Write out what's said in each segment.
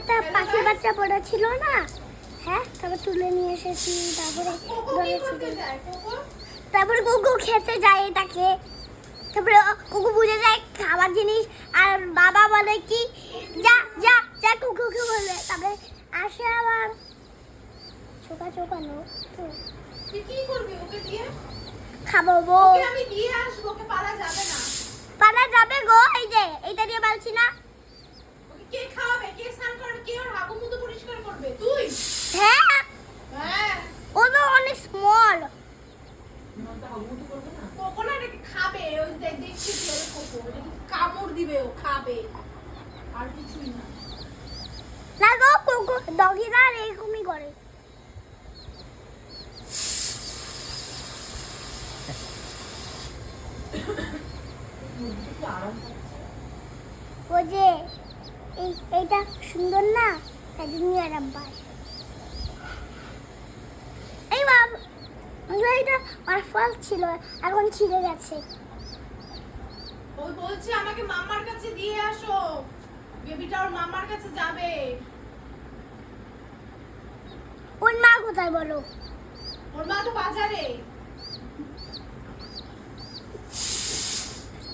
একটা পাখির বাচ্চা পড়েছিল না, হ্যাঁ, তারপর তুলে নিয়ে এসেছি, তারপরে কুকু খেতে যায় এটাকে, তারপরে কুকু বুঝে যায় খাবার জিনিস, আর বাবা বলে কি যা যা যা কুকুকে বলে, তারপরে আসে আবার চোখা চোখানো। তুই কি করবি ওকে দিয়ে? খাবো গো, আমি দিয়ে আসবো, ওকে পালা যাবে না। পালা যাবে গো, এই যে এইটা দিয়ে বলছি না। ওকে কে খাওয়াবে, কে স্নান করাবে, কে ওর হাগু মুদু পরিষ্কার করবে? তুই? হ্যাঁ, হ্যাঁ, ও তো অনেক স্মল। কোকো না এটাকে খাবে, ওই দেখছি কি ওর কোকো, এটাকে কামড় দিবে, ও খাবে, আর কিছুই না। না গো, কুকু ডগিরা এরকমই করে। ও যে এইটা সুন্দর না, তাই জন্য আরাম পায়। এই বাবা, এইটা আমার ফল ছিল, এখন ছিঁড়ে গেছে। ওই বলছে আমাকে মাম্মার কাছে দিয়ে আসো, বেবিটা ওর মাম্মার কাছে যাবে। ওর মা কোথায় বলো? ওর মা তো বাজারে।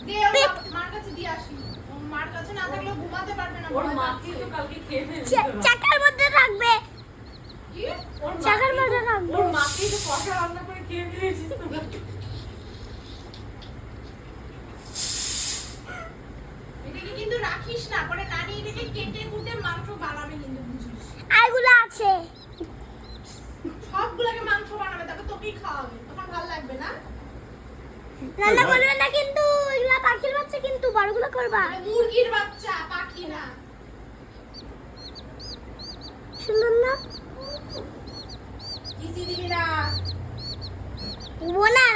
দে ওর মার কাছে দিয়ে আসি, ওর মার কাছে না থাকলে ঘুমাতে পারবে না। ওর মাকে তো কালকে খেয়ে ফেলেছে। চাকার মধ্যে রাখবে, কি? ওর চাকার মধ্যে রাখবে। ওর মাকে তো কষা রান্না করে খেয়ে ফেলেছিস তো। এটাকে কিন্তু রাখিস না, পরে নানি এটাকে কেটে কুটে মাংস বানাবে কিন্তু, বুঝিস? আরগুলো আছে, সবগুলোকে মাংস বানাবে, তারপর তোকেই খাওয়াবে, তখন ভালো লাগবে না? রান্না করবে না কিন্তু, এগুলা পাখির বাচ্চা কিন্তু, বড়গুলো করবা। এটা মুরগির বাচ্চা, পাখি না। সুন্দর না? কিসি দিবি না। দেবো না,